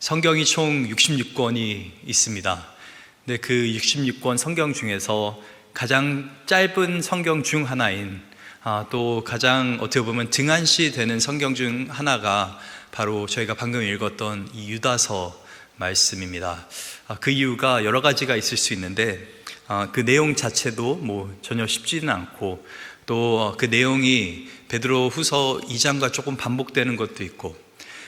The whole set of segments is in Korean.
성경이 총 66권이 있습니다. 근데 그 66권 성경 중에서 가장 짧은 성경 중 하나인 또 가장 어떻게 보면 등한시 되는 성경 중 하나가 바로 저희가 방금 읽었던 이 유다서 말씀입니다. 그 이유가 여러 가지가 있을 수 있는데 그 내용 자체도 전혀 쉽지는 않고 또 그 내용이 베드로 후서 2장과 조금 반복되는 것도 있고,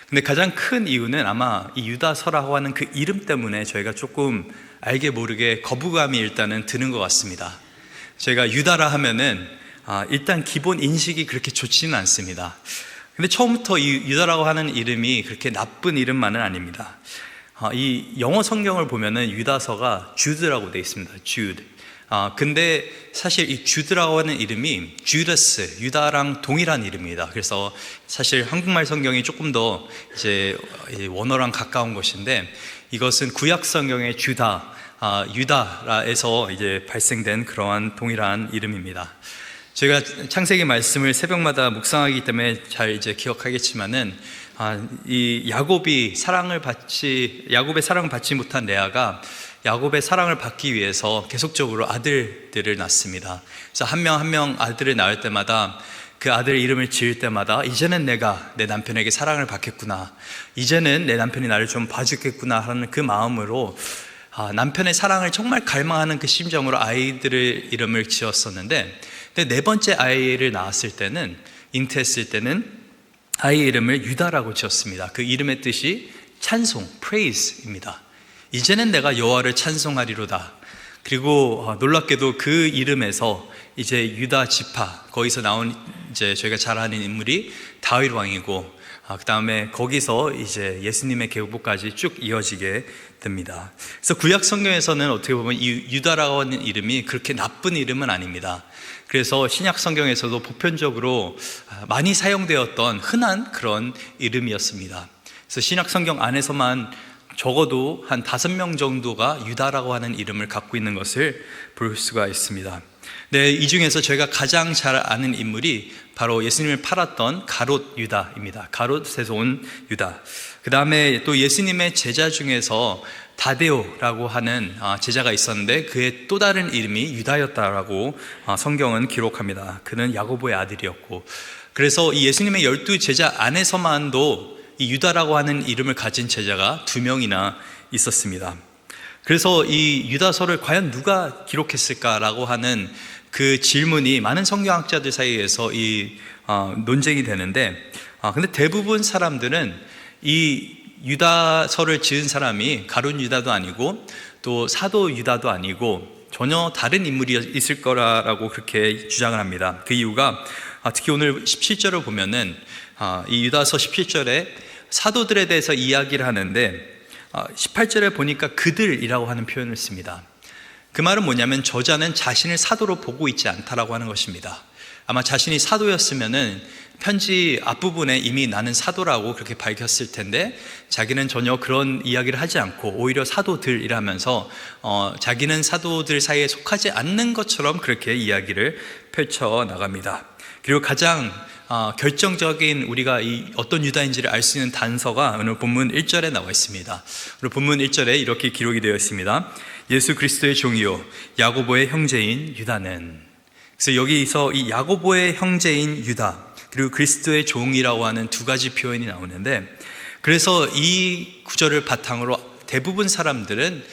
근데 가장 큰 이유는 아마 이 유다서라고 하는 그 이름 때문에 저희가 조금 알게 모르게 거부감이 일단은 드는 것 같습니다. 저희가 유다라 하면은 일단 기본 인식이 그렇게 좋지는 않습니다. 근데 처음부터 이 유다라고 하는 이름이 그렇게 나쁜 이름만은 아닙니다. 이 영어 성경을 보면은 유다서가 주드라고 되어 있습니다. 주드. 근데 사실 이 주드라고 하는 이름이 주다스, 유다랑 동일한 이름입니다. 그래서 사실 한국말 성경이 조금 더 이제 원어랑 가까운 것인데, 이것은 구약 성경의 주다, 유다라에서 이제 발생된 그러한 동일한 이름입니다. 제가 창세기 말씀을 새벽마다 묵상하기 때문에 잘 이제 기억하겠지만은 이 야곱의 사랑을 받지 못한 레아가 야곱의 사랑을 받기 위해서 계속적으로 아들들을 낳습니다. 그래서 한 명 한 명 아들을 낳을 때마다 그 아들 이름을 지을 때마다 이제는 내가 내 남편에게 사랑을 받겠구나, 이제는 내 남편이 나를 좀 봐주겠구나 하는 그 마음으로 남편의 사랑을 정말 갈망하는 그 심정으로 아이들의 이름을 지었었는데, 근데 네 번째 아이를 낳았을 때는, 잉태했을 때는 아이 이름을 유다라고 지었습니다. 그 이름의 뜻이 찬송, praise입니다. 이제는 내가 여호와를 찬송하리로다. 그리고 놀랍게도 그 이름에서 이제 유다 지파, 거기서 나온 이제 저희가 잘 아는 인물이 다윗 왕이고, 그 다음에 거기서 이제 예수님의 계보까지 쭉 이어지게 됩니다. 그래서 구약 성경에서는 어떻게 보면 이 유다라고 하는 이름이 그렇게 나쁜 이름은 아닙니다. 그래서 신약 성경에서도 보편적으로 많이 사용되었던 흔한 그런 이름이었습니다. 그래서 신약 성경 안에서만 적어도 한 5명 정도가 유다라고 하는 이름을 갖고 있는 것을 볼 수가 있습니다. 네, 이 중에서 저희가 가장 잘 아는 인물이 바로 예수님을 팔았던 가롯 유다입니다. 가롯에서 온 유다. 그 다음에 또 예수님의 제자 중에서 다데오라고 하는 제자가 있었는데 그의 또 다른 이름이 유다였다라고 성경은 기록합니다. 그는 야고보의 아들이었고, 그래서 이 예수님의 12제자 안에서만도 이 유다라고 하는 이름을 가진 제자가 2명이나 있었습니다. 그래서 이 유다서를 과연 누가 기록했을까라고 하는 그 질문이 많은 성경학자들 사이에서 논쟁이 되는데, 근데 대부분 사람들은 이 유다서를 지은 사람이 가룟 유다도 아니고 또 사도 유다도 아니고 전혀 다른 인물이 있을 거라고 그렇게 주장을 합니다. 그 이유가 특히 오늘 17절을 보면은 이 유다서 17절에 사도들에 대해서 이야기를 하는데 18절에 보니까 그들이라고 하는 표현을 씁니다. 그 말은 뭐냐면 저자는 자신을 사도로 보고 있지 않다라고 하는 것입니다. 아마 자신이 사도였으면은 편지 앞부분에 이미 나는 사도라고 그렇게 밝혔을 텐데, 자기는 전혀 그런 이야기를 하지 않고 오히려 사도들이라면서 자기는 사도들 사이에 속하지 않는 것처럼 그렇게 이야기를 펼쳐 나갑니다. 그리고 가장 결정적인 우리가 어떤 유다인지를 알 수 있는 단서가 오늘 본문 1절에 나와 있습니다. 오늘 본문 1절에 이렇게 기록이 되어 있습니다. 예수 그리스도의 종이요 야고보의 형제인 유다는. 그래서 여기서 이 야고보의 형제인 유다 그리고 그리스도의 종이라고 하는 두 가지 표현이 나오는데, 그래서 이 구절을 바탕으로 대부분 사람들은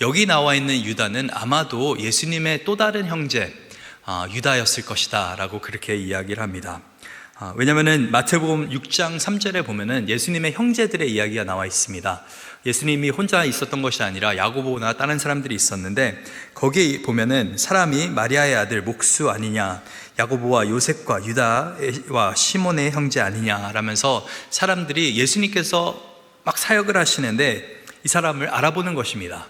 여기 나와 있는 유다는 아마도 예수님의 또 다른 형제 유다였을 것이다 라고 그렇게 이야기를 합니다. 왜냐하면 마태복음 6장 3절에 보면은 예수님의 형제들의 이야기가 나와 있습니다. 예수님이 혼자 있었던 것이 아니라 야고보나 다른 사람들이 있었는데, 거기에 보면은 사람이 마리아의 아들 목수 아니냐, 야고보와 요셉과 유다와 시몬의 형제 아니냐 라면서 사람들이 예수님께서 막 사역을 하시는데 이 사람을 알아보는 것입니다.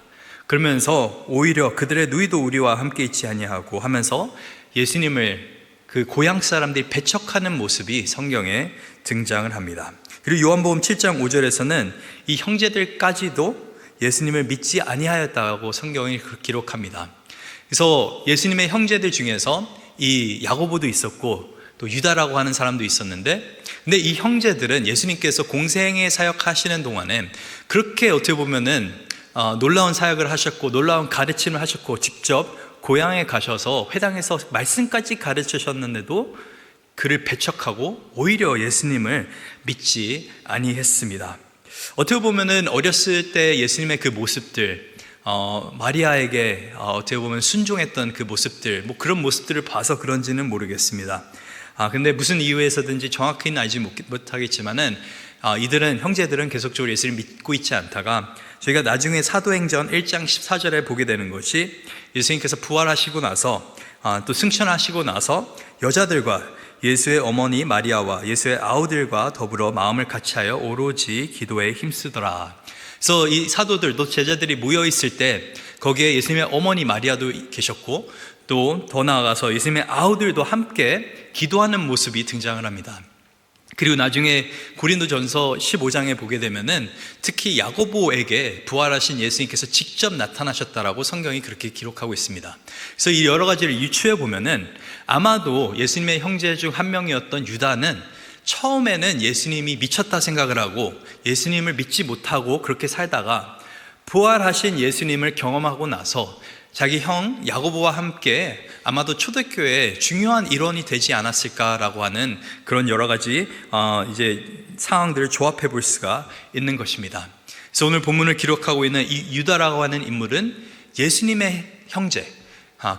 그러면서 오히려 그들의 누이도 우리와 함께 있지 아니하고 하면서 예수님을 그 고향 사람들이 배척하는 모습이 성경에 등장을 합니다. 그리고 요한복음 7장 5절에서는 이 형제들까지도 예수님을 믿지 아니하였다고 성경이 기록합니다. 그래서 예수님의 형제들 중에서 이 야고보도 있었고 또 유다라고 하는 사람도 있었는데, 근데 이 형제들은 예수님께서 공생애 사역하시는 동안에 그렇게 어떻게 보면은 놀라운 사역을 하셨고 놀라운 가르침을 하셨고 직접 고향에 가셔서 회당에서 말씀까지 가르치셨는데도 그를 배척하고 오히려 예수님을 믿지 아니했습니다. 어떻게 보면은 어렸을 때 예수님의 그 모습들, 마리아에게 어떻게 보면 순종했던 그 모습들, 뭐 그런 모습들을 봐서 그런지는 모르겠습니다. 근데 무슨 이유에서든지 정확히는 알지 못하겠지만은 이들은 형제들은 계속적으로 예수를 믿고 있지 않다가 저희가 나중에 사도행전 1장 14절에 보게 되는 것이 예수님께서 부활하시고 나서 또 승천하시고 나서 여자들과 예수의 어머니 마리아와 예수의 아우들과 더불어 마음을 같이하여 오로지 기도에 힘쓰더라. 그래서 이 사도들도 제자들이 모여 있을 때 거기에 예수님의 어머니 마리아도 계셨고 또 더 나아가서 예수님의 아우들도 함께 기도하는 모습이 등장을 합니다. 그리고 나중에 고린도전서 15장에 보게 되면은 특히 야고보에게 부활하신 예수님께서 직접 나타나셨다라고 성경이 그렇게 기록하고 있습니다. 그래서 이 여러 가지를 유추해 보면은 아마도 예수님의 형제 중 한 명이었던 유다는 처음에는 예수님이 미쳤다 생각을 하고 예수님을 믿지 못하고 그렇게 살다가 부활하신 예수님을 경험하고 나서 자기 형 야고보와 함께 아마도 초대교회의 중요한 일원이 되지 않았을까라고 하는 그런 여러 가지 이제 상황들을 조합해 볼 수가 있는 것입니다. 그래서 오늘 본문을 기록하고 있는 이 유다라고 하는 인물은 예수님의 형제,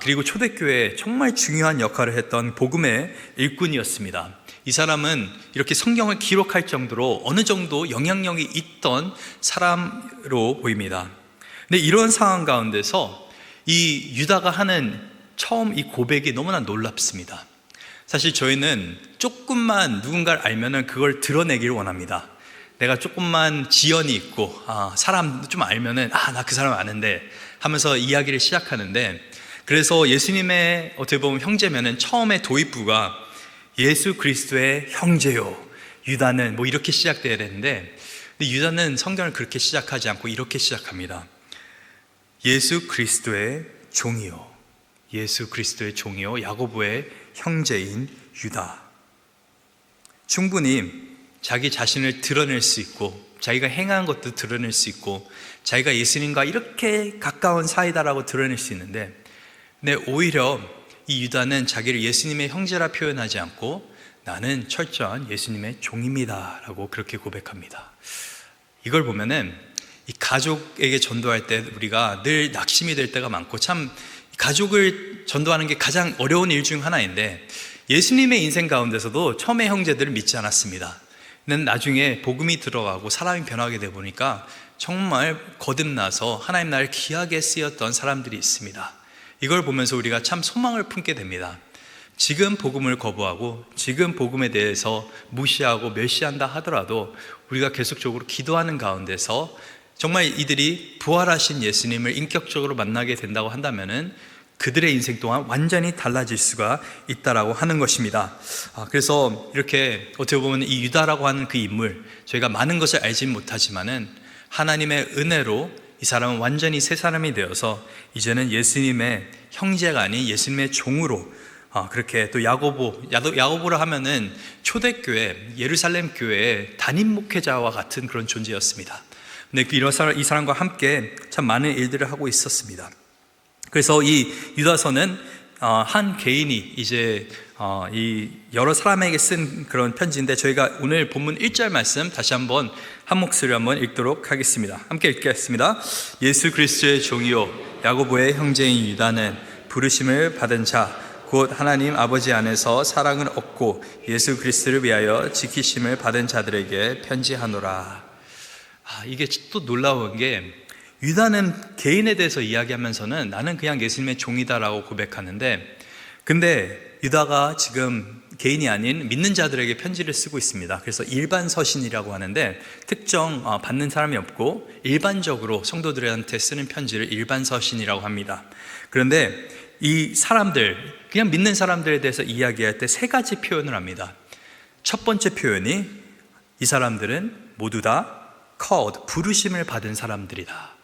그리고 초대교회에 정말 중요한 역할을 했던 복음의 일꾼이었습니다. 이 사람은 이렇게 성경을 기록할 정도로 어느 정도 영향력이 있던 사람으로 보입니다. 근데 이런 상황 가운데서 이 유다가 하는 처음 이 고백이 너무나 놀랍습니다. 사실 저희는 조금만 누군가를 알면은 그걸 드러내기를 원합니다. 내가 조금만 지연이 있고 사람 좀 알면은 나 그 사람 아는데 하면서 이야기를 시작하는데, 그래서 예수님의 어떻게 보면 형제면은 처음에 도입부가 예수 그리스도의 형제요 유다는 뭐 이렇게 시작돼야 되는데, 근데 유다는 성경을 그렇게 시작하지 않고 이렇게 시작합니다. 예수 그리스도의 종이요, 예수 그리스도의 종이요 야고보의 형제인 유다. 충분히 자기 자신을 드러낼 수 있고 자기가 행한 것도 드러낼 수 있고 자기가 예수님과 이렇게 가까운 사이다라고 드러낼 수 있는데, 근데 오히려 이 유다는 자기를 예수님의 형제라 표현하지 않고 나는 철저한 예수님의 종입니다 라고 그렇게 고백합니다. 이걸 보면은 이 가족에게 전도할 때 우리가 늘 낙심이 될 때가 많고, 참 가족을 전도하는 게 가장 어려운 일 중 하나인데 예수님의 인생 가운데서도 처음에 형제들을 믿지 않았습니다. 근데 나중에 복음이 들어가고 사람이 변하게 되다 보니까 정말 거듭나서 하나님 나라를 귀하게 쓰였던 사람들이 있습니다. 이걸 보면서 우리가 참 소망을 품게 됩니다. 지금 복음을 거부하고 지금 복음에 대해서 무시하고 멸시한다 하더라도 우리가 계속적으로 기도하는 가운데서 정말 이들이 부활하신 예수님을 인격적으로 만나게 된다고 한다면은 그들의 인생 또한 완전히 달라질 수가 있다라고 하는 것입니다. 그래서 이렇게 어떻게 보면 이 유다라고 하는 그 인물, 저희가 많은 것을 알지는 못하지만은 하나님의 은혜로 이 사람은 완전히 새 사람이 되어서 이제는 예수님의 형제가 아닌 예수님의 종으로 그렇게 또 야고보라 하면은 초대교회 예루살렘 교회의 담임 목회자와 같은 그런 존재였습니다. 근데 이 사람과 함께 참 많은 일들을 하고 있었습니다. 그래서 이 유다서는 한 개인이 이제 이 여러 사람에게 쓴 그런 편지인데, 저희가 오늘 본문 1절 말씀 다시 한번 한 목소리로 한번 읽도록 하겠습니다. 함께 읽겠습니다. 예수 그리스도의 종이요 야고보의 형제인 유다는 부르심을 받은 자 곧 하나님 아버지 안에서 사랑을 얻고 예수 그리스도를 위하여 지키심을 받은 자들에게 편지하노라. 이게 또 놀라운 게, 유다는 개인에 대해서 이야기하면서는 나는 그냥 예수님의 종이다라고 고백하는데, 근데 유다가 지금 개인이 아닌 믿는 자들에게 편지를 쓰고 있습니다. 그래서 일반 서신이라고 하는데 특정 받는 사람이 없고 일반적으로 성도들한테 쓰는 편지를 일반 서신이라고 합니다. 그런데 이 사람들, 그냥 믿는 사람들에 대해서 이야기할 때 세 가지 표현을 합니다. 첫 번째 표현이 이 사람들은 모두 다 called, 부르심을 받은 사람들이다.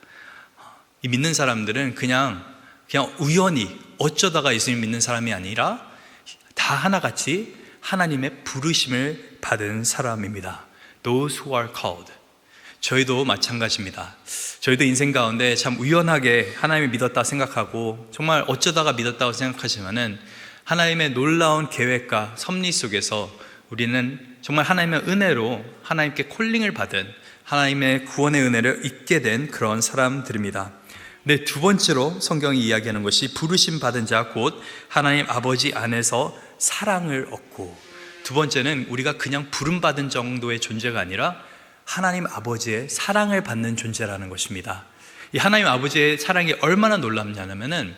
이 믿는 사람들은 그냥 우연히 어쩌다가 예수님 믿는 사람이 아니라 다 하나같이 하나님의 부르심을 받은 사람입니다. Those who are called. 저희도 마찬가지입니다. 저희도 인생 가운데 참 우연하게 하나님을 믿었다 생각하고 정말 어쩌다가 믿었다고 생각하지만은 하나님의 놀라운 계획과 섭리 속에서 우리는 정말 하나님의 은혜로 하나님께 콜링을 받은 하나님의 구원의 은혜를 잊게 된 그런 사람들입니다. 네, 두 번째로 성경이 이야기하는 것이 부르심 받은 자 곧 하나님 아버지 안에서 사랑을 얻고, 두 번째는 우리가 그냥 부름 받은 정도의 존재가 아니라 하나님 아버지의 사랑을 받는 존재라는 것입니다. 이 하나님 아버지의 사랑이 얼마나 놀랍냐면은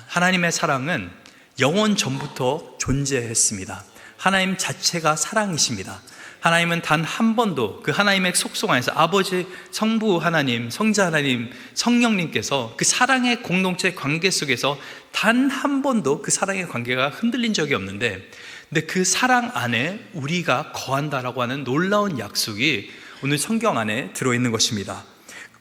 하나님의 사랑은 영원 전부터 존재했습니다. 하나님 자체가 사랑이십니다. 하나님은 단 한 번도 그 하나님의 속성 안에서 아버지, 성부 하나님, 성자 하나님, 성령님께서 그 사랑의 공동체 관계 속에서 단 한 번도 그 사랑의 관계가 흔들린 적이 없는데, 근데 그 사랑 안에 우리가 거한다라고 하는 놀라운 약속이 오늘 성경 안에 들어있는 것입니다.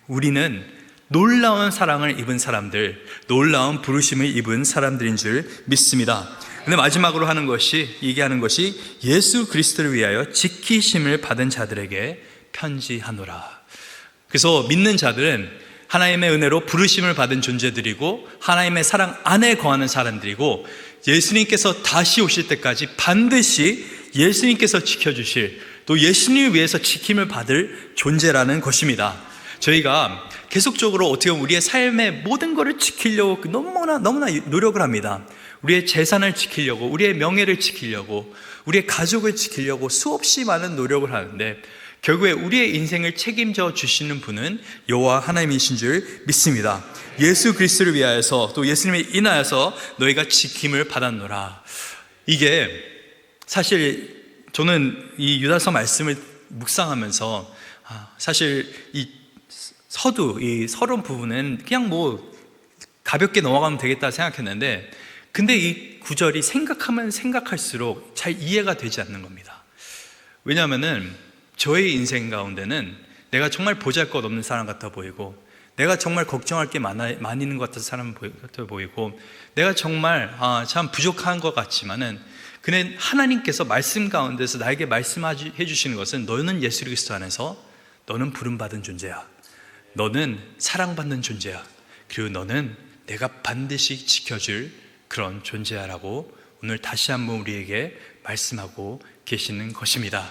우리는 놀라운 사랑을 입은 사람들, 놀라운 부르심을 입은 사람들인 줄 믿습니다. 근데 마지막으로 하는 것이, 얘기하는 것이 예수 그리스도를 위하여 지키심을 받은 자들에게 편지하노라. 그래서 믿는 자들은 하나님의 은혜로 부르심을 받은 존재들이고 하나님의 사랑 안에 거하는 사람들이고, 예수님께서 다시 오실 때까지 반드시 예수님께서 지켜주실, 또 예수님을 위해서 지킴을 받을 존재라는 것입니다. 저희가 계속적으로 어떻게 보면 우리의 삶의 모든 것을 지키려고 너무나 노력을 합니다. 우리의 재산을 지키려고, 우리의 명예를 지키려고, 우리의 가족을 지키려고 수없이 많은 노력을 하는데 결국에 우리의 인생을 책임져 주시는 분은 여호와 하나님이신 줄 믿습니다. 예수 그리스도를 위하여서 또 예수님을 인하여서 너희가 지킴을 받았노라. 이게 사실 저는 이 유다서 말씀을 묵상하면서 사실 이 서론 부분은 그냥 뭐 가볍게 넘어가면 되겠다 생각했는데, 근데 이 구절이 생각하면 생각할수록 잘 이해가 되지 않는 겁니다. 왜냐하면은 저의 인생 가운데는 내가 정말 보잘것없는 사람 같아 보이고, 내가 정말 걱정할 게 많이 있는 것 같은 사람 같아 보이고, 내가 정말 참 부족한 것 같지만은 그는 하나님께서 말씀 가운데서 나에게 말씀해 주시는 것은 너는 예수 그리스도 안에서 너는 부름받은 존재야, 너는 사랑받는 존재야, 그리고 너는 내가 반드시 지켜줄 그런 존재야 라고 오늘 다시 한번 우리에게 말씀하고 계시는 것입니다.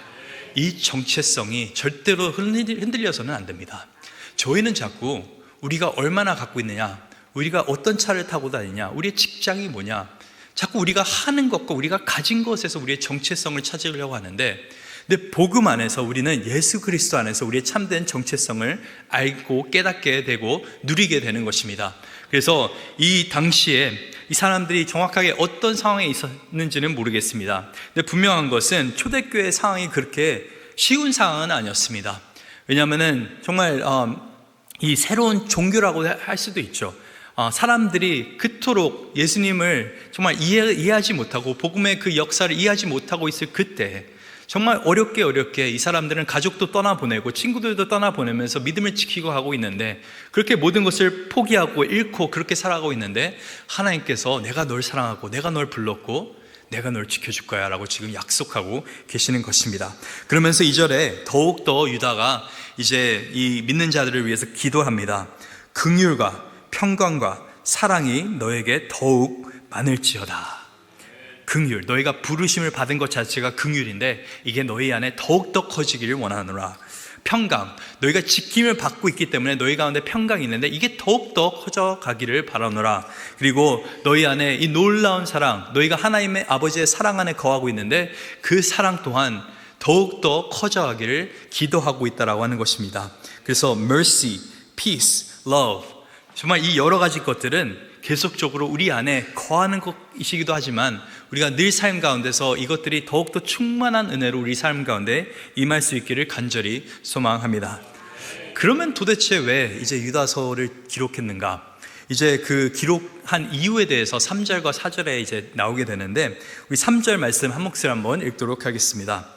이 정체성이 절대로 흔들려서는 안 됩니다. 저희는 자꾸 우리가 얼마나 갖고 있느냐, 우리가 어떤 차를 타고 다니냐, 우리의 직장이 뭐냐, 자꾸 우리가 하는 것과 우리가 가진 것에서 우리의 정체성을 찾으려고 하는데, 근데 복음 안에서 우리는 예수 그리스도 안에서 우리의 참된 정체성을 알고 깨닫게 되고 누리게 되는 것입니다. 그래서 이 당시에 이 사람들이 정확하게 어떤 상황에 있었는지는 모르겠습니다. 근데 분명한 것은 초대교회 상황이 그렇게 쉬운 상황은 아니었습니다. 왜냐하면은 정말 이 새로운 종교라고 할 수도 있죠. 사람들이 그토록 예수님을 정말 이해하지 못하고 복음의 그 역사를 이해하지 못하고 있을 그때 정말 어렵게 이 사람들은 가족도 떠나보내고 친구들도 떠나보내면서 믿음을 지키고 하고 있는데, 그렇게 모든 것을 포기하고 잃고 그렇게 살아가고 있는데 하나님께서 내가 널 사랑하고 내가 널 불렀고 내가 널 지켜줄 거야 라고 지금 약속하고 계시는 것입니다. 그러면서 2절에 더욱더 유다가 이제 이 믿는 자들을 위해서 기도합니다. 긍휼과 평강과 사랑이 너에게 더욱 많을지어다. 긍휼, 너희가 부르심을 받은 것 자체가 긍휼인데 이게 너희 안에 더욱더 커지기를 원하노라. 평강, 너희가 지킴을 받고 있기 때문에 너희 가운데 평강이 있는데 이게 더욱더 커져가기를 바라노라. 그리고 너희 안에 이 놀라운 사랑, 너희가 하나님의 아버지의 사랑 안에 거하고 있는데 그 사랑 또한 더욱더 커져가기를 기도하고 있다라고 하는 것입니다. 그래서 mercy, peace, love, 정말 이 여러 가지 것들은 계속적으로 우리 안에 거하는 것이기도 하지만 우리가 늘 삶 가운데서 이것들이 더욱더 충만한 은혜로 우리 삶 가운데 임할 수 있기를 간절히 소망합니다. 그러면 도대체 왜 이제 유다서를 기록했는가? 이제 그 기록한 이유에 대해서 3절과 4절에 이제 나오게 되는데, 우리 3절 말씀 한 목소리 한번 읽도록 하겠습니다.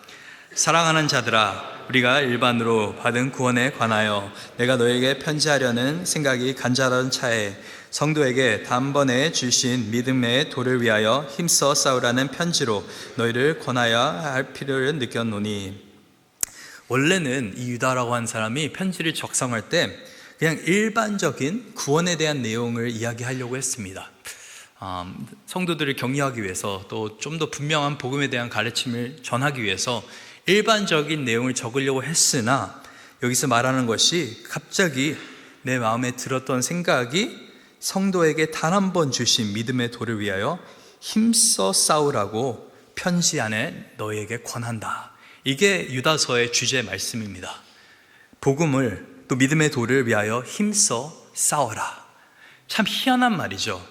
사랑하는 자들아, 우리가 일반으로 받은 구원에 관하여 내가 너에게 편지하려는 생각이 간절한 차에 성도에게 단번에 주신 믿음의 도를 위하여 힘써 싸우라는 편지로 너희를 권하여야 할 필요를 느꼈노니. 원래는 이 유다라고 하는 사람이 편지를 작성할 때 그냥 일반적인 구원에 대한 내용을 이야기하려고 했습니다. 성도들을 격려하기 위해서, 또 좀 더 분명한 복음에 대한 가르침을 전하기 위해서 일반적인 내용을 적으려고 했으나, 여기서 말하는 것이 갑자기 내 마음에 들었던 생각이 성도에게 단 한 번 주신 믿음의 도를 위하여 힘써 싸우라고 편지 안에 너희에게 권한다. 이게 유다서의 주제 말씀입니다. 복음을, 또 믿음의 도를 위하여 힘써 싸워라. 참 희한한 말이죠.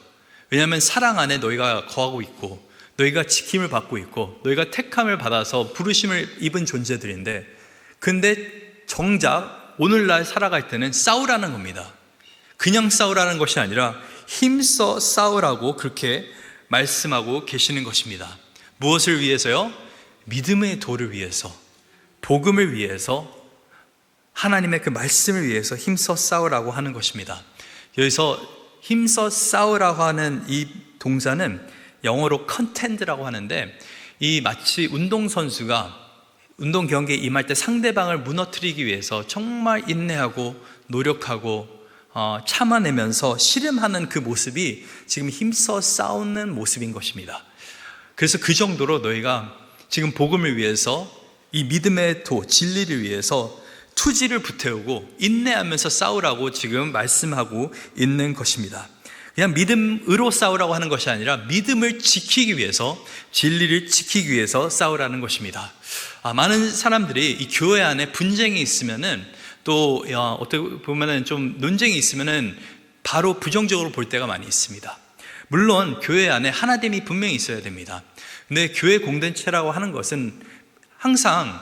왜냐하면 사랑 안에 너희가 거하고 있고, 너희가 지킴을 받고 있고, 너희가 택함을 받아서 부르심을 입은 존재들인데, 근데 정작 오늘날 살아갈 때는 싸우라는 겁니다. 그냥 싸우라는 것이 아니라 힘써 싸우라고 그렇게 말씀하고 계시는 것입니다. 무엇을 위해서요? 믿음의 도를 위해서, 복음을 위해서, 하나님의 그 말씀을 위해서 힘써 싸우라고 하는 것입니다. 여기서 힘써 싸우라고 하는 이 동사는 영어로 contend라고 하는데, 이 마치 운동선수가 운동 경기에 임할 때 상대방을 무너뜨리기 위해서 정말 인내하고 노력하고 참아내면서 씨름하는 그 모습이 지금 힘써 싸우는 모습인 것입니다. 그래서 그 정도로 너희가 지금 복음을 위해서, 이 믿음의 도, 진리를 위해서 투지를 불태우고 인내하면서 싸우라고 지금 말씀하고 있는 것입니다. 그냥 믿음으로 싸우라고 하는 것이 아니라 믿음을 지키기 위해서, 진리를 지키기 위해서 싸우라는 것입니다. 많은 사람들이 이 교회 안에 분쟁이 있으면은, 또 어떻게 보면은 좀 논쟁이 있으면은 바로 부정적으로 볼 때가 많이 있습니다. 물론 교회 안에 하나됨이 분명히 있어야 됩니다. 근데 교회 공동체라고 하는 것은 항상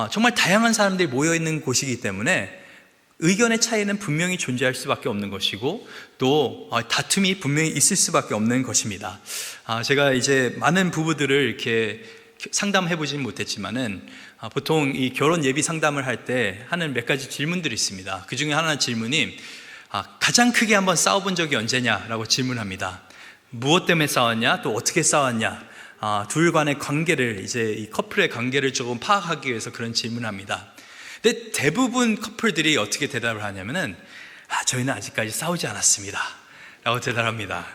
정말 다양한 사람들이 모여 있는 곳이기 때문에 의견의 차이는 분명히 존재할 수밖에 없는 것이고, 또 다툼이 분명히 있을 수밖에 없는 것입니다. 제가 이제 많은 부부들을 이렇게 상담해 보지는 못했지만은 보통 이 결혼 예비 상담을 할 때 하는 몇 가지 질문들이 있습니다. 그 중에 하나 질문이 가장 크게 한번 싸워본 적이 언제냐라고 질문합니다. 무엇 때문에 싸웠냐, 또 어떻게 싸웠냐, 둘 간의 관계를, 이제 이 커플의 관계를 조금 파악하기 위해서 그런 질문합니다. 근데 대부분 커플들이 어떻게 대답을 하냐면은 저희는 아직까지 싸우지 않았습니다 라고 대답합니다.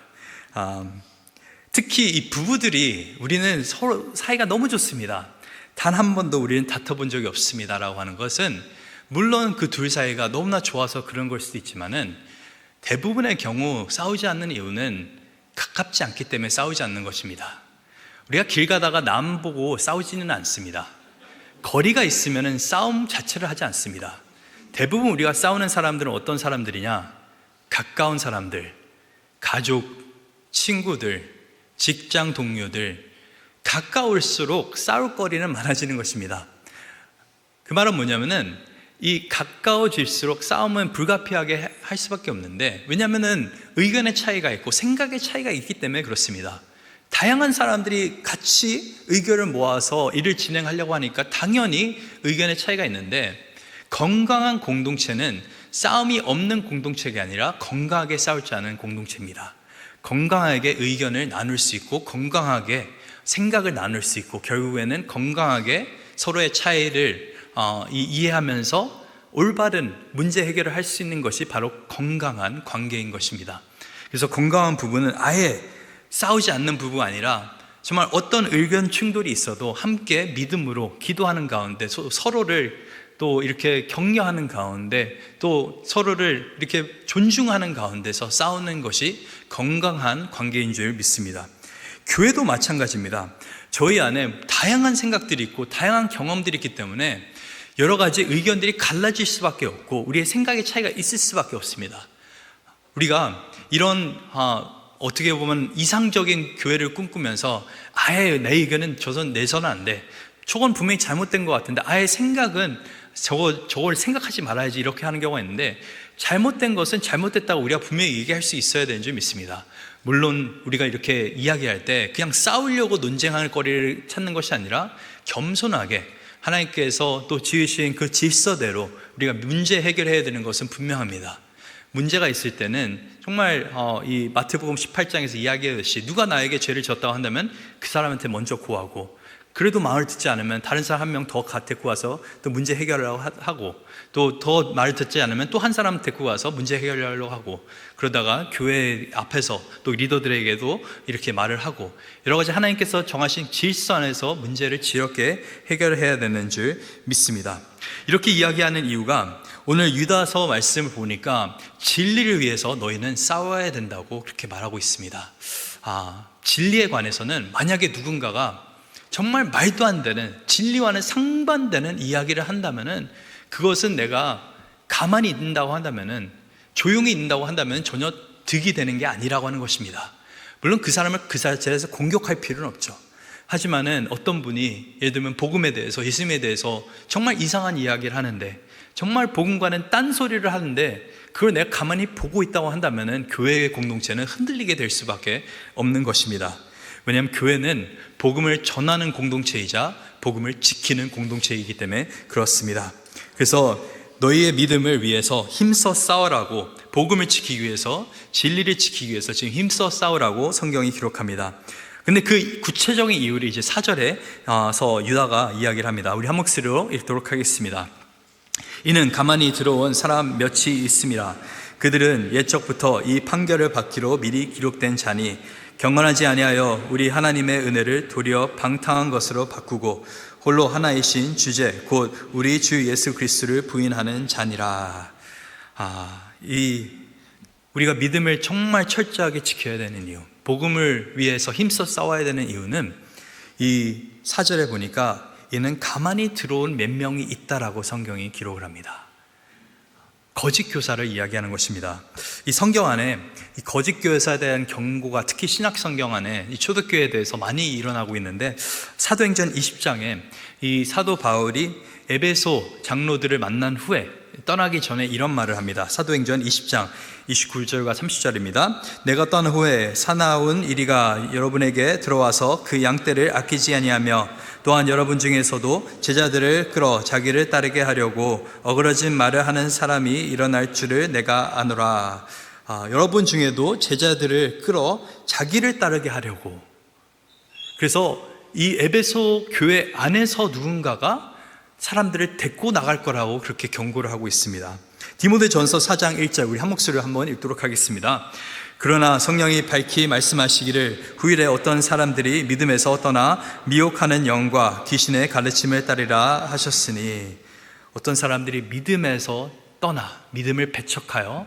특히 이 부부들이 우리는 서로 사이가 너무 좋습니다, 단 한 번도 우리는 다퉈본 적이 없습니다 라고 하는 것은, 물론 그 둘 사이가 너무나 좋아서 그런 걸 수도 있지만은 대부분의 경우 싸우지 않는 이유는 가깝지 않기 때문에 싸우지 않는 것입니다. 우리가 길 가다가 남 보고 싸우지는 않습니다. 거리가 있으면 싸움 자체를 하지 않습니다. 대부분 우리가 싸우는 사람들은 어떤 사람들이냐? 가까운 사람들, 가족, 친구들, 직장 동료들, 가까울수록 싸울 거리는 많아지는 것입니다. 그 말은 뭐냐면은, 이 가까워질수록 싸움은 불가피하게 할 수밖에 없는데, 왜냐하면은 의견의 차이가 있고 생각의 차이가 있기 때문에 그렇습니다. 다양한 사람들이 같이 의견을 모아서 일을 진행하려고 하니까 당연히 의견의 차이가 있는데, 건강한 공동체는 싸움이 없는 공동체가 아니라 건강하게 싸울 줄 아는 공동체입니다. 건강하게 의견을 나눌 수 있고, 건강하게 생각을 나눌 수 있고, 결국에는 건강하게 서로의 차이를 이해하면서 올바른 문제 해결을 할 수 있는 것이 바로 건강한 관계인 것입니다. 그래서 건강한 부부는 아예 싸우지 않는 부부가 아니라, 정말 어떤 의견 충돌이 있어도 함께 믿음으로 기도하는 가운데, 서로를 또 이렇게 격려하는 가운데, 또 서로를 이렇게 존중하는 가운데서 싸우는 것이 건강한 관계인 줄 믿습니다. 교회도 마찬가지입니다. 저희 안에 다양한 생각들이 있고 다양한 경험들이 있기 때문에 여러 가지 의견들이 갈라질 수밖에 없고, 우리의 생각의 차이가 있을 수밖에 없습니다. 우리가 이런 어떻게 보면 이상적인 교회를 꿈꾸면서 아예 내 의견은 내서는 안 돼, 저건 분명히 잘못된 것 같은데 아예 생각은 저걸 생각하지 말아야지, 이렇게 하는 경우가 있는데, 잘못된 것은 잘못됐다고 우리가 분명히 얘기할 수 있어야 되는 줄 믿습니다. 물론 우리가 이렇게 이야기할 때 그냥 싸우려고 논쟁할 거리를 찾는 것이 아니라 겸손하게 하나님께서 또 지으신 그 질서대로 우리가 문제 해결해야 되는 것은 분명합니다. 문제가 있을 때는 정말 이 마태복음 18장에서 이야기하듯이 누가 나에게 죄를 졌다고 한다면 그 사람한테 먼저 구하고, 그래도 마음을 듣지 않으면 다른 사람 한 명 더 데리고 와서 또 문제 해결하려고 하고, 또 더 말을 듣지 않으면 또 한 사람 데리고 와서 문제 해결하려고 하고, 그러다가 교회 앞에서 또 리더들에게도 이렇게 말을 하고, 여러 가지 하나님께서 정하신 질서 안에서 문제를 지혜롭게 해결해야 되는 줄 믿습니다. 이렇게 이야기하는 이유가, 오늘 유다서 말씀을 보니까 진리를 위해서 너희는 싸워야 된다고 그렇게 말하고 있습니다. 진리에 관해서는 만약에 누군가가 정말 말도 안 되는, 진리와는 상반되는 이야기를 한다면은, 그것은 내가 가만히 있는다고 한다면은, 조용히 있는다고 한다면 전혀 득이 되는 게 아니라고 하는 것입니다. 물론 그 사람을 그 자리에서 공격할 필요는 없죠. 하지만은 어떤 분이 예를 들면 복음에 대해서, 예수님에 대해서 정말 이상한 이야기를 하는데, 정말 복음과는 딴소리를 하는데 그걸 내가 가만히 보고 있다고 한다면은 교회의 공동체는 흔들리게 될 수밖에 없는 것입니다. 왜냐하면 교회는 복음을 전하는 공동체이자 복음을 지키는 공동체이기 때문에 그렇습니다. 그래서 너희의 믿음을 위해서 힘써 싸우라고, 복음을 지키기 위해서, 진리를 지키기 위해서 지금 힘써 싸우라고 성경이 기록합니다. 근데 그 구체적인 이유를 이제 4절에서 유다가 이야기를 합니다. 우리 한 목소리로 읽도록 하겠습니다. 이는 가만히 들어온 사람 몇이 있음이라. 그들은 옛적부터 이 판결을 받기로 미리 기록된 자니 경건하지 아니하여 우리 하나님의 은혜를 도리어 방탕한 것으로 바꾸고 홀로 하나이신 주제 곧 우리 주 예수 그리스도를 부인하는 자니라. 우리가 믿음을 정말 철저하게 지켜야 되는 이유, 복음을 위해서 힘써 싸워야 되는 이유는 이 4절에 보니까 이는 가만히 들어온 몇 명이 있다라고 성경이 기록을 합니다. 거짓 교사를 이야기하는 것입니다. 이 성경 안에 이 거짓 교사에 대한 경고가 특히 신약 성경 안에 이 초대교회에 대해서 많이 일어나고 있는데, 사도행전 20장에 이 사도 바울이 에베소 장로들을 만난 후에 떠나기 전에 이런 말을 합니다. 사도행전 20장 29절과 30절입니다. 내가 떠난 후에 사나운 이리가 여러분에게 들어와서 그 양떼를 아끼지 아니하며 또한 여러분 중에서도 제자들을 끌어 자기를 따르게 하려고 어그러진 말을 하는 사람이 일어날 줄을 내가 아노라. 여러분 중에도 제자들을 끌어 자기를 따르게 하려고. 그래서 이 에베소 교회 안에서 누군가가 사람들을 데리고 나갈 거라고 그렇게 경고를 하고 있습니다. 디모데전서 4장 1절 우리 한 목소리로 한번 읽도록 하겠습니다. 그러나 성령이 밝히 말씀하시기를 후일에 어떤 사람들이 믿음에서 떠나 미혹하는 영과 귀신의 가르침을 따르라 하셨으니, 어떤 사람들이 믿음에서 떠나 믿음을 배척하여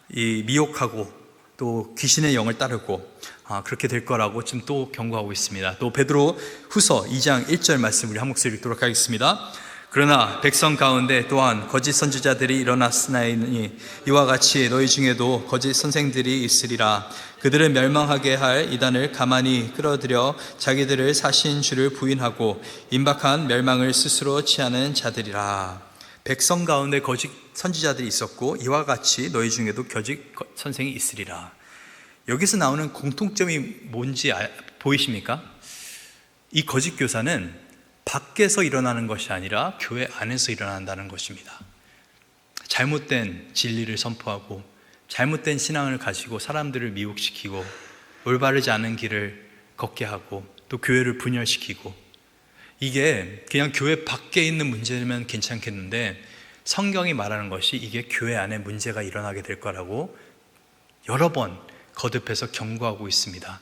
이 미혹하고 또 귀신의 영을 따르고 그렇게 될 거라고 지금 또 경고하고 있습니다. 또 베드로 후서 2장 1절 말씀 우리 한 목소리 읽도록 하겠습니다. 그러나 백성 가운데 또한 거짓 선지자들이 일어났으나니 이와 같이 너희 중에도 거짓 선생들이 있으리라. 그들을 멸망하게 할 이단을 가만히 끌어들여 자기들을 사신 주를 부인하고 임박한 멸망을 스스로 취하는 자들이라. 백성 가운데 거짓 선지자들이 있었고 이와 같이 너희 중에도 거짓 선생이 있으리라. 여기서 나오는 공통점이 뭔지 보이십니까? 이 거짓 교사는 밖에서 일어나는 것이 아니라 교회 안에서 일어난다는 것입니다. 잘못된 진리를 선포하고 잘못된 신앙을 가지고 사람들을 미혹시키고 올바르지 않은 길을 걷게 하고 또 교회를 분열시키고, 이게 그냥 교회 밖에 있는 문제면 괜찮겠는데 성경이 말하는 것이 이게 교회 안에 문제가 일어나게 될 거라고 여러 번 거듭해서 경고하고 있습니다.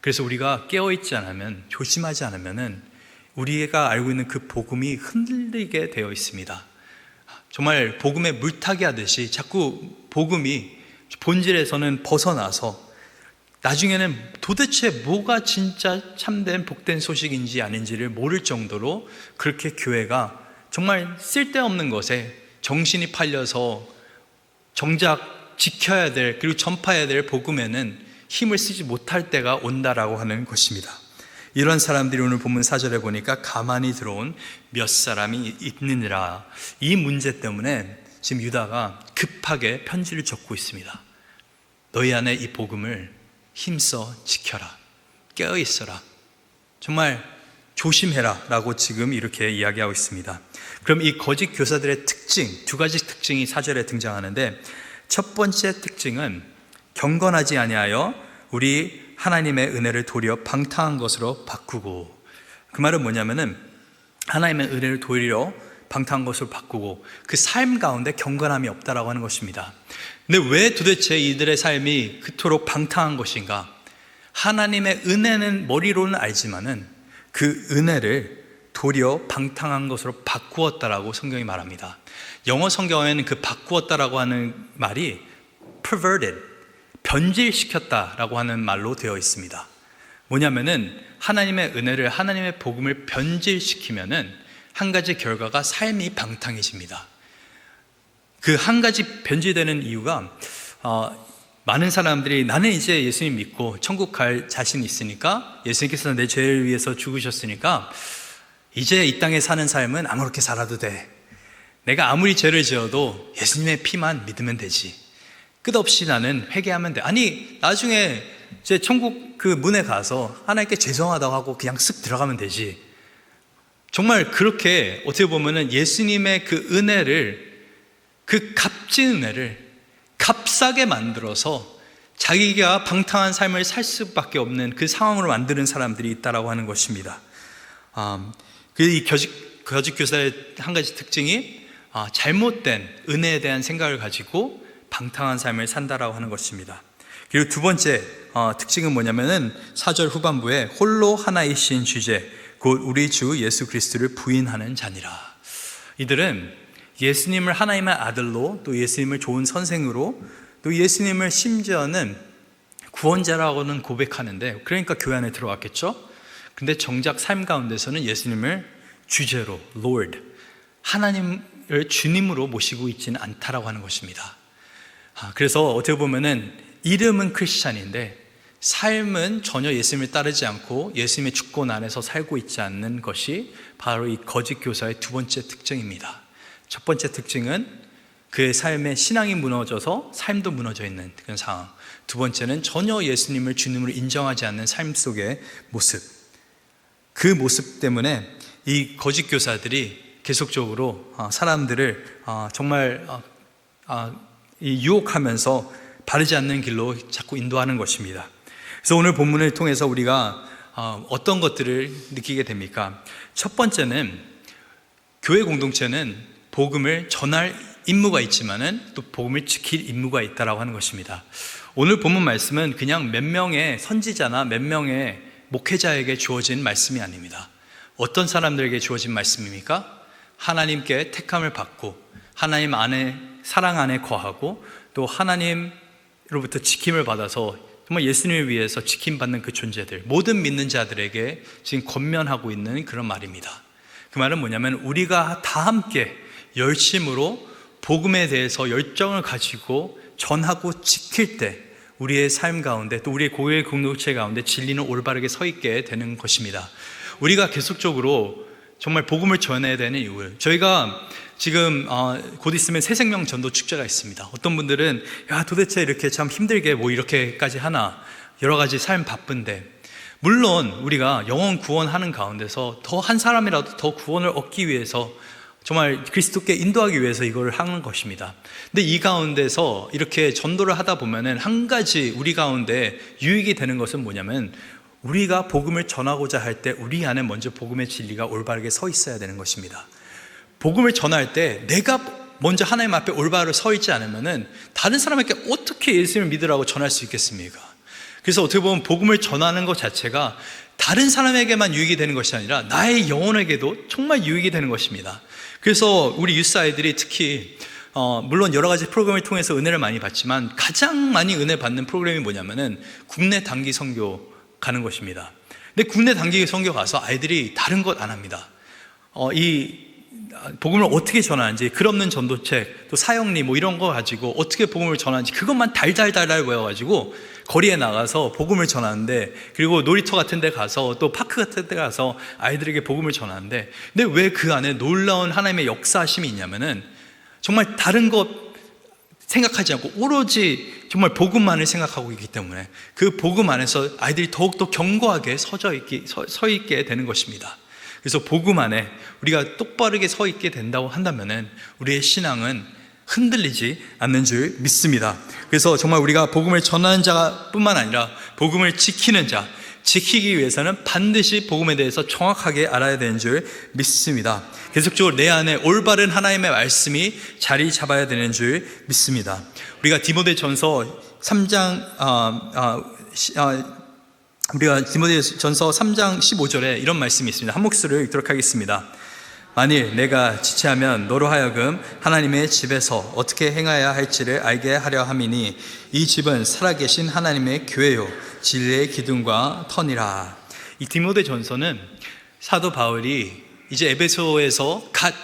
그래서 우리가 깨어있지 않으면, 조심하지 않으면은 우리가 알고 있는 그 복음이 흔들리게 되어 있습니다. 정말 복음에 물타기 하듯이 자꾸 복음이 본질에서는 벗어나서 나중에는 도대체 뭐가 진짜 참된 복된 소식인지 아닌지를 모를 정도로 그렇게 교회가 정말 쓸데없는 것에 정신이 팔려서 정작 지켜야 될, 그리고 전파해야 될 복음에는 힘을 쓰지 못할 때가 온다라고 하는 것입니다. 이런 사람들이 오늘 본문 4절에 보니까 가만히 들어온 몇 사람이 있느니라. 이 문제 때문에 지금 유다가 급하게 편지를 적고 있습니다. 너희 안에 이 복음을 힘써 지켜라, 깨어있어라, 정말 조심해라 라고 지금 이렇게 이야기하고 있습니다. 그럼 이 거짓 교사들의 특징, 두 가지 특징이 4절에 등장하는데, 첫 번째 특징은 경건하지 아니하여 우리 하나님의 은혜를 도리어 방탕한 것으로 바꾸고, 그 말은 뭐냐면은 하나님의 은혜를 도리어 방탕한 것으로 바꾸고 그 삶 가운데 경건함이 없다라고 하는 것입니다. 근데 왜 도대체 이들의 삶이 그토록 방탕한 것인가? 하나님의 은혜는 머리로는 알지만은 그 은혜를 도리어 방탕한 것으로 바꾸었다라고 성경이 말합니다. 영어 성경에는 그 바꾸었다라고 하는 말이 perverted, 변질시켰다라고 하는 말로 되어 있습니다. 뭐냐면은 하나님의 은혜를, 하나님의 복음을 변질시키면은 한 가지 결과가 삶이 방탕해집니다. 그 한 가지 변질되는 이유가 많은 사람들이 나는 이제 예수님 믿고 천국 갈 자신 있으니까, 예수님께서 내 죄를 위해서 죽으셨으니까 이제 이 땅에 사는 삶은 아무렇게 살아도 돼. 내가 아무리 죄를 지어도 예수님의 피만 믿으면 되지. 끝없이 나는 회개하면 돼. 아니, 나중에 이제 천국 그 문에 가서 하나님께 죄송하다고 하고 그냥 쓱 들어가면 되지. 정말 그렇게 어떻게 보면은 예수님의 그 은혜를, 그 값진 은혜를 값싸게 만들어서 자기가 방탕한 삶을 살 수밖에 없는 그 상황으로 만드는 사람들이 있다라고 하는 것입니다. 이 거짓 교사의 한 가지 특징이 잘못된 은혜에 대한 생각을 가지고 방탕한 삶을 산다라고 하는 것입니다. 그리고 두 번째 특징은 뭐냐면은 4절 후반부에 홀로 하나이신 주제 곧 우리 주 예수 그리스도를 부인하는 자니라. 이들은 예수님을 하나님의 아들로, 또 예수님을 좋은 선생으로, 또 예수님을 심지어는 구원자라고는 고백하는데, 그러니까 교회 안에 들어왔겠죠. 근데 정작 삶 가운데서는 예수님을 주제로, Lord, 하나님을 주님으로 모시고 있지는 않다라고 하는 것입니다. 그래서 어떻게 보면은 이름은 크리스찬인데 삶은 전혀 예수님을 따르지 않고 예수님의 주권 안에서 살고 있지 않는 것이 바로 이 거짓 교사의 두 번째 특징입니다. 첫 번째 특징은 그의 삶의 신앙이 무너져서 삶도 무너져 있는 그런 상황. 두 번째는 전혀 예수님을 주님으로 인정하지 않는 삶 속의 모습. 그 모습 때문에 이 거짓 교사들이 계속적으로 사람들을 정말 유혹하면서 바르지 않는 길로 자꾸 인도하는 것입니다. 그래서 오늘 본문을 통해서 우리가 어떤 것들을 느끼게 됩니까? 첫 번째는 교회 공동체는 복음을 전할 임무가 있지만은 또 복음을 지킬 임무가 있다라고 하는 것입니다. 오늘 본문 말씀은 그냥 몇 명의 선지자나 몇 명의 목회자에게 주어진 말씀이 아닙니다. 어떤 사람들에게 주어진 말씀입니까? 하나님께 택함을 받고 하나님 안에, 사랑 안에 거하고 또 하나님으로부터 지킴을 받아서 정말 예수님을 위해서 지킴받는 그 존재들, 모든 믿는 자들에게 지금 권면하고 있는 그런 말입니다. 그 말은 뭐냐면 우리가 다 함께 열심으로 복음에 대해서 열정을 가지고 전하고 지킬 때 우리의 삶 가운데, 또 우리의 교회 공동체 가운데 진리는 올바르게 서 있게 되는 것입니다. 우리가 계속적으로 정말 복음을 전해야 되는 이유, 저희가 지금 곧 있으면 새생명 전도 축제가 있습니다. 어떤 분들은 야, 도대체 이렇게 참 힘들게 뭐 이렇게까지 하나, 여러 가지 삶 바쁜데, 물론 우리가 영혼 구원하는 가운데서 더 한 사람이라도 더 구원을 얻기 위해서 정말 그리스도께 인도하기 위해서 이걸 하는 것입니다. 근데 이 가운데서 이렇게 전도를 하다 보면은 한 가지 우리 가운데 유익이 되는 것은 뭐냐면, 우리가 복음을 전하고자 할 때 우리 안에 먼저 복음의 진리가 올바르게 서 있어야 되는 것입니다. 복음을 전할 때 내가 먼저 하나님 앞에 올바르게 서 있지 않으면은 다른 사람에게 어떻게 예수님을 믿으라고 전할 수 있겠습니까? 그래서 어떻게 보면 복음을 전하는 것 자체가 다른 사람에게만 유익이 되는 것이 아니라 나의 영혼에게도 정말 유익이 되는 것입니다. 그래서 우리 유스 아이들이 특히 물론 여러 가지 프로그램을 통해서 은혜를 많이 받지만 가장 많이 은혜 받는 프로그램이 뭐냐면은 국내 단기 선교 가는 것입니다. 근데 국내 단기 선교 가서 아이들이 다른 것 안 합니다. 이 복음을 어떻게 전하는지, 글 없는 전도책, 또 사형리 뭐 이런 거 가지고 어떻게 복음을 전하는지 그것만 달달달달 외워가지고 거리에 나가서 복음을 전하는데, 그리고 놀이터 같은 데 가서 또 파크 같은 데 가서 아이들에게 복음을 전하는데, 근데 왜 그 안에 놀라운 하나님의 역사심이 있냐면은 정말 다른 것 생각하지 않고 오로지 정말 복음만을 생각하고 있기 때문에 그 복음 안에서 아이들이 더욱더 견고하게 서 있게 되는 것입니다. 그래서 복음 안에 우리가 똑바르게 서 있게 된다고 한다면은 우리의 신앙은 흔들리지 않는 줄 믿습니다. 그래서 정말 우리가 복음을 전하는 자뿐만 아니라 복음을 지키는 자, 지키기 위해서는 반드시 복음에 대해서 정확하게 알아야 되는 줄 믿습니다. 계속적으로 내 안에 올바른 하나님의 말씀이 자리 잡아야 되는 줄 믿습니다. 우리가 디모데전서 3장 우리가 디모데전서 3장 15절에 이런 말씀이 있습니다. 한 목소리를 읽도록 하겠습니다. 만일 내가 지체하면 너로 하여금 하나님의 집에서 어떻게 행해야 할지를 알게 하려 함이니 이 집은 살아계신 하나님의 교회요 진리의 기둥과 터니라. 이 디모데전서는 사도 바울이 이제 에베소에서 갓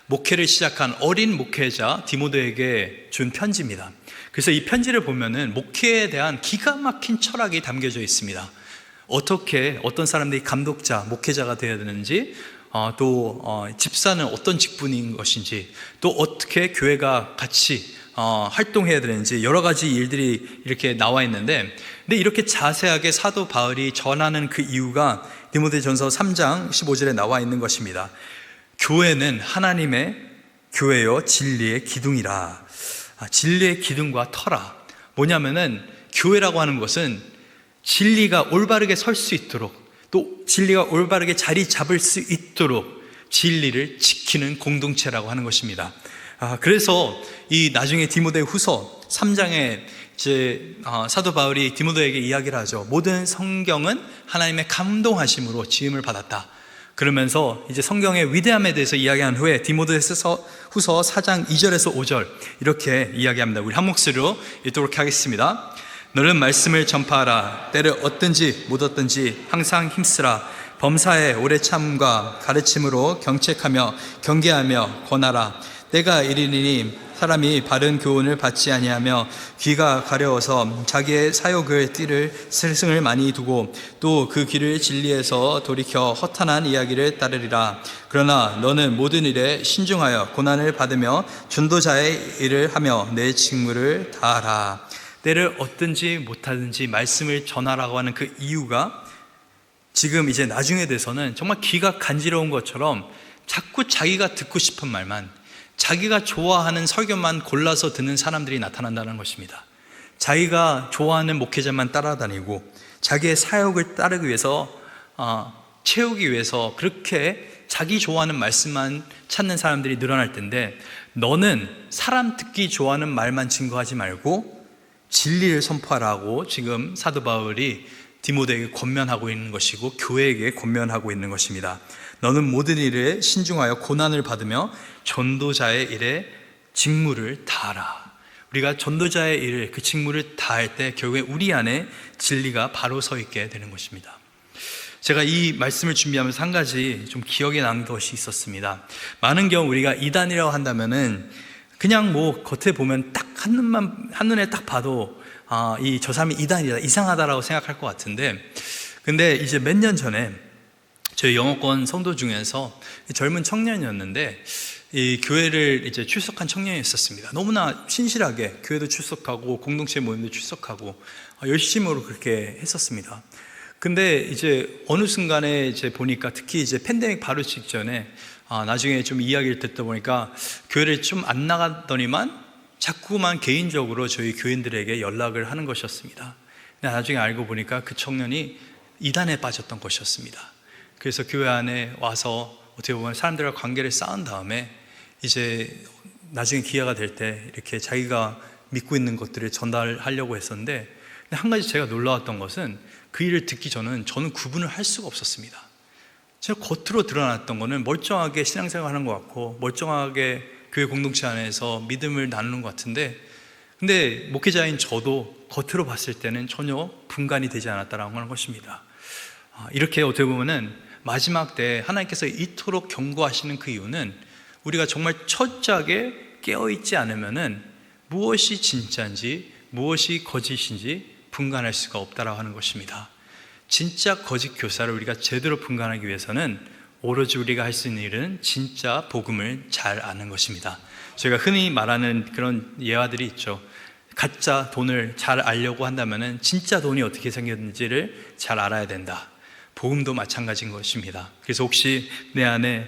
목회를 시작한 어린 목회자 디모데에게 준 편지입니다. 그래서 이 편지를 보면은 목회에 대한 기가 막힌 철학이 담겨져 있습니다. 어떻게 어떤 사람들이 감독자, 목회자가 되어야 되는지, 또 집사는 어떤 직분인 것인지, 또 어떻게 교회가 같이 활동해야 되는지 여러 가지 일들이 이렇게 나와 있는데, 근데 이렇게 자세하게 사도 바울이 전하는 그 이유가 디모데전서 3장 15절에 나와 있는 것입니다. 교회는 하나님의 교회요 진리의 기둥이라. 진리의 기둥과 터라. 뭐냐면은 교회라고 하는 것은 진리가 올바르게 설 수 있도록, 또 진리가 올바르게 자리 잡을 수 있도록 진리를 지키는 공동체라고 하는 것입니다. 그래서 이 나중에 디모데후서 3장에 이제 사도 바울이 디모데에게 이야기를 하죠. 모든 성경은 하나님의 감동하심으로 지음을 받았다. 그러면서 이제 성경의 위대함에 대해서 이야기한 후에 디모데후서 4장 2절에서 5절 이렇게 이야기합니다. 우리 한 목소리로 읽도록 하겠습니다. 너는 말씀을 전파하라. 때를 얻든지 못 얻든지 항상 힘쓰라. 범사에 오래 참과 가르침으로 경책하며 경계하며 권하라. 때가 이르리니 사람이 바른 교훈을 받지 아니하며 귀가 가려워서 자기의 사욕을 띠를 스승을 많이 두고 또 그 길을 진리에서 돌이켜 허탄한 이야기를 따르리라. 그러나 너는 모든 일에 신중하여 고난을 받으며 전도자의 일을 하며 내 직무를 다하라. 때를 얻든지 못하든지 말씀을 전하라고 하는 그 이유가 지금 이제 나중에 돼서는 정말 귀가 간지러운 것처럼 자꾸 자기가 듣고 싶은 말만, 자기가 좋아하는 설교만 골라서 듣는 사람들이 나타난다는 것입니다. 자기가 좋아하는 목회자만 따라다니고 자기의 사역을 따르기 위해서 채우기 위해서 그렇게 자기 좋아하는 말씀만 찾는 사람들이 늘어날 텐데, 너는 사람 듣기 좋아하는 말만 증거하지 말고 진리를 선포하라고 지금 사도 바울이 디모데에게 권면하고 있는 것이고 교회에게 권면하고 있는 것입니다. 너는 모든 일에 신중하여 고난을 받으며 전도자의 일에 직무를 다하라. 우리가 전도자의 일을, 그 직무를 다할 때 결국에 우리 안에 진리가 바로 서 있게 되는 것입니다. 제가 이 말씀을 준비하면서 한 가지 좀 기억에 남는 것이 있었습니다. 많은 경우 우리가 이단이라고 한다면은 그냥 뭐 겉에 보면 딱 한눈에 딱 봐도 저 사람이 이단이다, 이상하다라고 생각할 것 같은데, 근데 이제 몇 년 전에 저희 영어권 성도 중에서 젊은 청년이었는데 이 교회를 이제 출석한 청년이 있었습니다. 너무나 신실하게 교회도 출석하고 공동체 모임도 출석하고 열심으로 그렇게 했었습니다. 근데 이제 어느 순간에 이제 보니까 특히 이제 팬데믹 바로 직전에 나중에 좀 이야기를 듣다 보니까 교회를 좀 안 나가더니만 자꾸만 개인적으로 저희 교인들에게 연락을 하는 것이었습니다. 나중에 알고 보니까 그 청년이 이단에 빠졌던 것이었습니다. 그래서 교회 안에 와서 어떻게 보면 사람들과 관계를 쌓은 다음에 이제 나중에 기회가 될 때 이렇게 자기가 믿고 있는 것들을 전달하려고 했었는데, 한 가지 제가 놀라웠던 것은 그 일을 듣기 전은 저는 구분을 할 수가 없었습니다. 제가 겉으로 드러났던 거는 멀쩡하게 신앙생활 하는 것 같고 멀쩡하게 교회 공동체 안에서 믿음을 나누는 것 같은데, 근데 목회자인 저도 겉으로 봤을 때는 전혀 분간이 되지 않았다라고 하는 것입니다. 이렇게 어떻게 보면은 마지막 때 하나님께서 이토록 경고하시는 그 이유는 우리가 정말 철저하게 깨어있지 않으면은 무엇이 진짜인지 무엇이 거짓인지 분간할 수가 없다라고 하는 것입니다. 진짜 거짓 교사를 우리가 제대로 분간하기 위해서는 오로지 우리가 할 수 있는 일은 진짜 복음을 잘 아는 것입니다. 저희가 흔히 말하는 그런 예화들이 있죠. 가짜 돈을 잘 알려고 한다면은 진짜 돈이 어떻게 생겼는지를 잘 알아야 된다. 복음도 마찬가지인 것입니다. 그래서 혹시 내 안에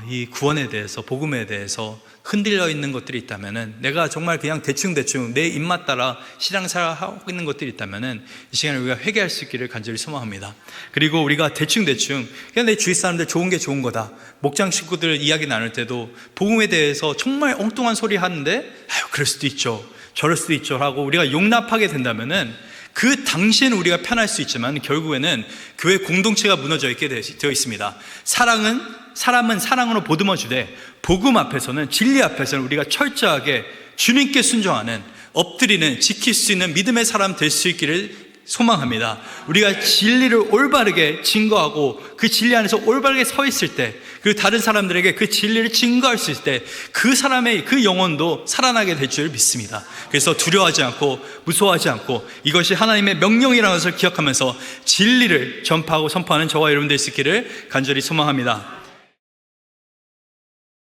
이 구원에 대해서, 복음에 대해서 흔들려 있는 것들이 있다면은, 내가 정말 그냥 대충 내 입맛 따라 신앙생활하고 있는 것들이 있다면은 이 시간에 우리가 회개할 수 있기를 간절히 소망합니다. 그리고 우리가 대충 그냥 내 주위 사람들 좋은 게 좋은 거다, 목장 식구들 이야기 나눌 때도 복음에 대해서 정말 엉뚱한 소리 하는데 아유 그럴 수도 있죠, 저럴 수도 있죠 하고 우리가 용납하게 된다면은 그 당시에는 우리가 편할 수 있지만 결국에는 교회 공동체가 무너져 있게 되어 있습니다. 사람은 사랑으로 보듬어 주되 복음 앞에서는, 진리 앞에서는 우리가 철저하게 주님께 순종하는, 엎드리는, 지킬 수 있는 믿음의 사람 될 수 있기를 소망합니다. 우리가 진리를 올바르게 증거하고 그 진리 안에서 올바르게 서 있을 때, 그리고 다른 사람들에게 그 진리를 증거할 수 있을 때 그 사람의 그 영혼도 살아나게 될 줄 믿습니다. 그래서 두려워하지 않고 무서워하지 않고 이것이 하나님의 명령이라는 것을 기억하면서 진리를 전파하고 선포하는 저와 여러분 될 수 있기를 간절히 소망합니다.